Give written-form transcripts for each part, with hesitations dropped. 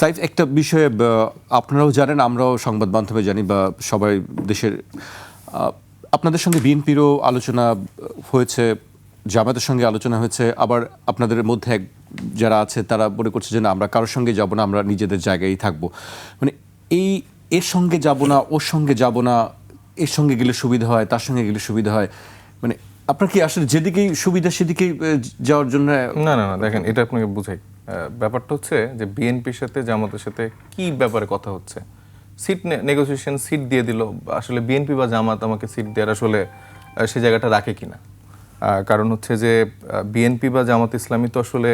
সাইফ, একটা বিষয়ে আপনারাও জানেন, আমরাও সংবাদ মাধ্যমে জানি, বা সবাই দেশের, আপনাদের সঙ্গে বিএনপিরও আলোচনা হয়েছে, জামায়াতের সঙ্গে আলোচনা হয়েছে, আবার আপনাদের মধ্যে যারা আছে তারা মনে করছে যে না, আমরা কারোর সঙ্গে যাব না, আমরা নিজেদের জায়গায় থাকবো। মানে এর সঙ্গে যাব না, ওর সঙ্গে যাব না, এর সঙ্গে গেলে সুবিধা হয়, তার সঙ্গে গেলে সুবিধা হয়, মানে আপনার কি আসলে যেদিকেই সুবিধা সেদিকেই যাওয়ার জন্য? না না না, দেখেন, এটা আপনাকে বুঝাই। ব্যাপারটা হচ্ছে যে বিএনপির সাথে জামাতের সাথে কি ব্যাপারে কথা হচ্ছে, সিট নেগোসিয়েশন, সিট দিয়ে দিল। আসলে বিএনপি বা জামাত আমাকে সিট দেওয়ার আসলে সে জায়গাটা রাখে কিনা, কারণ হচ্ছে যে বিএনপি বা জামাত ইসলামী তো আসলে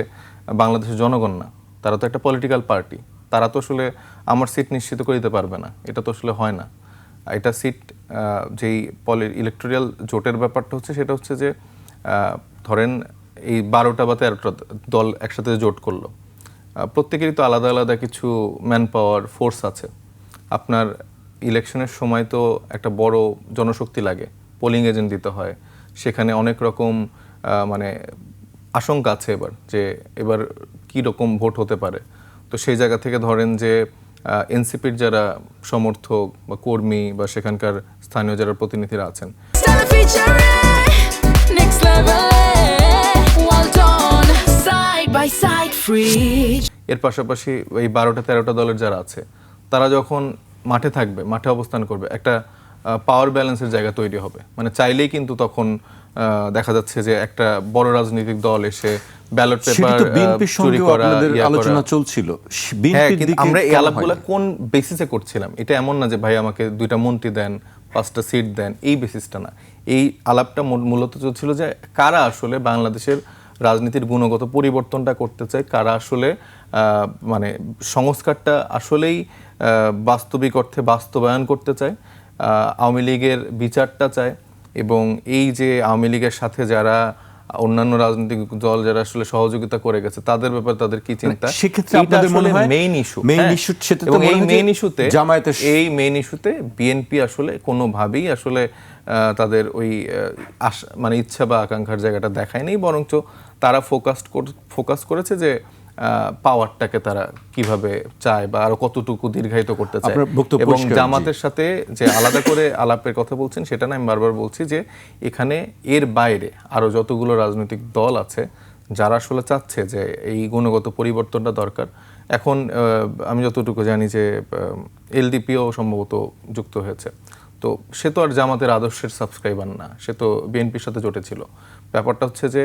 বাংলাদেশের জনগণ না, তারা তো একটা পলিটিক্যাল পার্টি। তারা তো আসলে আমার সিট নিশ্চিত করে দিতে পারবে না, এটা তো আসলে হয় না। এটা সিট যেই ইলেকটোরাল জোটের ব্যাপারটা হচ্ছে, সেটা হচ্ছে যে ধরেন এই 12টা বা 13টা দল একসাথে জোট করলো, প্রত্যেকেরই তো আলাদা আলাদা কিছু ম্যান পাওয়ার, ফোর্স আছে। আপনার ইলেকশনের সময় তো একটা বড় জনশক্তি লাগে, পোলিং এজেন্ট দিতে হয়, সেখানে অনেক রকম মানে আশঙ্কা আছে এবার কী রকম ভোট হতে পারে। তো সেই জায়গা থেকে ধরেন যে এনসিপির যারা সমর্থক বা কর্মী বা সেখানকার স্থানীয় যারা প্রতিনিধিরা আছেন, এর পাশাপাশি এই 12টা 13টা দলের যারা আছে, তারা যখন মাঠে থাকবে, মাঠে অবস্থান করবে, একটা পাওয়ার ব্যালেন্সের জায়গা তৈরি হবে। মানে চাইলেই কিন্তু তখন দেখা যাচ্ছে যে একটা বড় রাজনৈতিক দল এসে ব্যালট পেপার চুরি করা, আলোচনা চলছিল। আমরা এই আলাপগুলো কোন বেসিসে করছিলাম? এটা এমন না যে ভাই আমাকে 2টা মন্ত্রী দেন, 5টা সিট দেন, এই বেসিসটা না। এই আলাপটা মূলত চলছিল যে কারা আসলে বাংলাদেশের রাজনীতির গুণগত পরিবর্তনটা করতে চায়, কারা আসলে মানে সংস্কারটা আসলেই বাস্তবিক অর্থে বাস্তবায়ন করতে চায়, আওয়ামী লীগের বিচারটা চায়। এবং এই যে আওয়ামী লীগের সাথে যারা অন্যান্য রাজনৈতিক দল যারা আসলে সহযোগিতা করে গেছে, তাদের ব্যাপারে তাদের কি চিন্তা, সেক্ষেত্রে আপনাদের মনে হয় মেইন ইস্যু, এবং এই মেইন ইস্যুতে বিএনপি আসলে কোনোভাবেই আসলে তাদের ওই মানে ইচ্ছা বা আকাঙ্ক্ষার জায়গাটা দেখায়নি, বরঞ্চ তারা ফোকাস করেছে যে পাওয়ারটাকে তারা কিভাবে চায় বা আরো কতটুকু দীর্ঘায়িত করতে চায়। এবং জামাতের সাথে যে আলাদা করে আলাপের কথা বলছেন, সেটা না, আমি বারবার বলছি যে এখানে এর বাইরে আরো যতগুলো রাজনৈতিক দল আছে যারা আসলে চাচ্ছে যে এই গুণগত পরিবর্তনটা দরকার। এখন আমি যতটুকু জানি যে এলডিপিও সম্ভবত যুক্ত হয়েছে। তো সে তো আর জামাতের আদর্শের সাবস্ক্রাইবার না, সে তো বিএনপির সাথে জোটেছিল। ব্যাপারটা হচ্ছে যে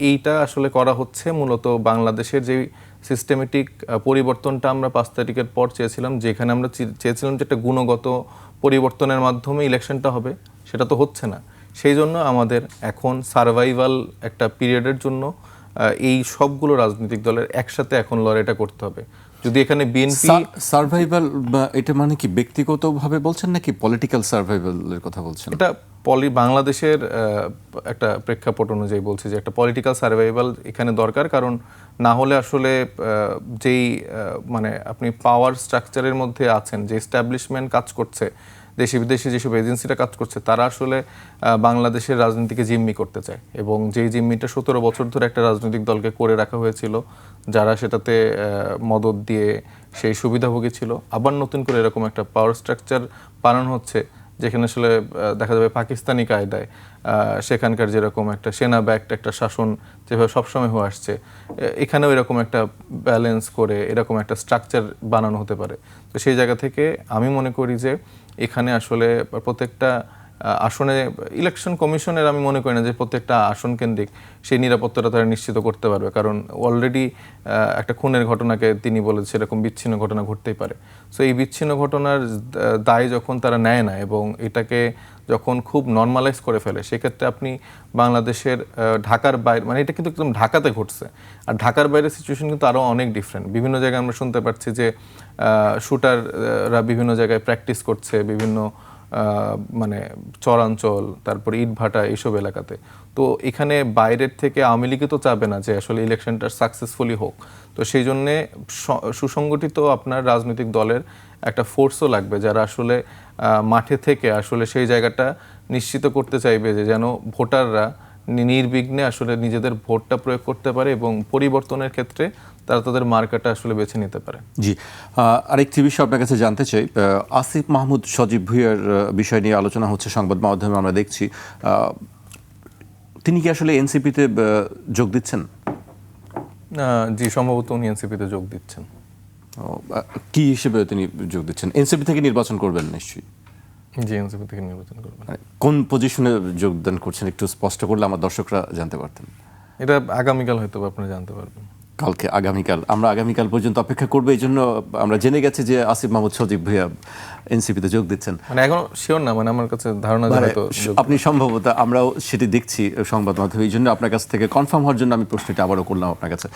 এইটা আসলে করা হচ্ছে মূলত বাংলাদেশের যে সিস্টেমেটিক পরিবর্তনটা আমরা 5 তারিখের পর চেয়েছিলাম, যেখানে আমরা চেয়েছিলাম যে একটা গুণগত পরিবর্তনের মাধ্যমে ইলেকশনটা হবে, সেটা তো হচ্ছে না। সেই জন্য আমাদের এখন সার্ভাইভাল একটা পিরিয়ডের জন্য এই সবগুলো রাজনৈতিক দলের একসাথে এখন লড়াইটা করতে হবে। যদি এখানে বিএনপি সার্ভাইভাল, এটা মানে কি ব্যক্তিগতভাবে বলছেন নাকি পলিটিক্যাল সার্ভাইভালের কথা বলছেন? এটা বাংলাদেশের একটা প্রেক্ষাপট অনুযায়ী বলছি যে একটা পলিটিক্যাল সার্ভাইভাল এখানে দরকার। কারণ না হলে আসলে যেই মানে আপনি পাওয়ার স্ট্রাকচারের মধ্যে আছেন, যে এস্টাবলিশমেন্ট কাজ করছে, দেশি বিদেশি যেসব এজেন্সিরা কাজ করছে, তারা আসলে বাংলাদেশের রাজনীতিকে জিম্মি করতে চায়। এবং যেই জিম্মিটা 17 বছর ধরে একটা রাজনৈতিক দলকে করে রাখা হয়েছিল, যারা সেটাতে মদত দিয়ে সেই সুবিধাভোগী ছিল, আবার নতুন করে এরকম একটা পাওয়ার স্ট্রাকচার বানানো হচ্ছে, যেখানে আসলে দেখা যাবে পাকিস্তানি কায়দায় সেখানকার যেরকম একটা সেনা ব্যাক্ট একটা শাসন যেভাবে সবসময় হয়ে আসছে, এখানেও এরকম একটা ব্যালেন্স করে এরকম একটা স্ট্রাকচার বানানো হতে পারে। তো সেই জায়গা থেকে আমি মনে করি যে এখানে আসলে প্রত্যেকটা আসনে ইলেকশন কমিশনের আমি মনে করি না যে প্রত্যেকটা আসন কেন্দ্রিক সেই নিরাপত্তাটা তারা নিশ্চিত করতে পারবে। কারণ অলরেডি একটা খুনের ঘটনাকে তিনি বলেছে এরকম বিচ্ছিন্ন ঘটনা ঘটতেই পারে। সো এই বিচ্ছিন্ন ঘটনার দায় যখন তারা নেয় না এবং এটাকে যখন খুব নর্মালাইজ করে ফেলে, সেক্ষেত্রে আপনি বাংলাদেশের ঢাকার বাইরে, মানে এটা কিন্তু একদম ঢাকাতে ঘটছে, আর ঢাকার বাইরের সিচুয়েশন কিন্তু আরও অনেক ডিফারেন্ট। বিভিন্ন জায়গায় আমরা শুনতে পাচ্ছি যে শুটাররা বিভিন্ন জায়গায় প্র্যাকটিস করছে, বিভিন্ন মানে চরাঞ্চল, তারপরে ইটভাটা, এইসব এলাকাতে। তো এখানে বাইরের থেকে আওয়ামী লীগই তো চাবে না যে আসলে ইলেকশনটা সাকসেসফুলি হোক। তো সেই জন্যে সুসংগঠিত আপনার রাজনৈতিক দলের একটা ফোর্সও লাগবে, যারা আসলে মাঠে থেকে আসলে সেই জায়গাটা নিশ্চিত করতে চাইবে যে যেন ভোটাররা নির্বিঘ্নে আসলে নিজেদের ভোটটা প্রয়োগ করতে পারে এবং পরিবর্তনের ক্ষেত্রে তারা তাদের মার্কাটা আসলে বেছে নিতে পারে। জি, আরেকটি বিষয় আপনার কাছে জানতে চাই। আসিফ মাহমুদ সজীব ভুঁইয়ার বিষয় নিয়ে আলোচনা হচ্ছে সংবাদ মাধ্যমে, আমরা দেখছি। তিনি কি আসলে এনসিপিতে যোগ দিচ্ছেন? জি, সম্ভবত উনি এনসিপিতে যোগ দিচ্ছেন। কি হিসেবে তিনি যোগ দিচ্ছেন? এনসিপি থেকে নির্বাচন করবেন নিশ্চয়ই। জি, এনসিপি থেকে নির্বাচন করবেন। কোন পজিশনে যোগদান করছেন একটু স্পষ্ট করলে আমার দর্শকরা জানতে পারতেন। এটা আগামীকাল হয়তো আপনারা জানতে পারবেন। কালকে, আগামীকাল, আমরা আগামীকাল পর্যন্ত অপেক্ষা করবো। এই জন্য আমরা জেনে গেছি যে আসিফ মাহমুদ সজীব ভুঁইয়া এনসিপিতে যোগ দিচ্ছেন। মানে এখনো শিওর না, মানে আমার কাছে ধারণা যে হয়তো আপনি সম্ভবত, আমরাও সেটি দেখছি সংবাদ মাধ্যমে, এই জন্য আপনার কাছ থেকে কনফার্ম হওয়ার জন্য আমি প্রশ্নটা আবারও করলাম আপনার কাছে।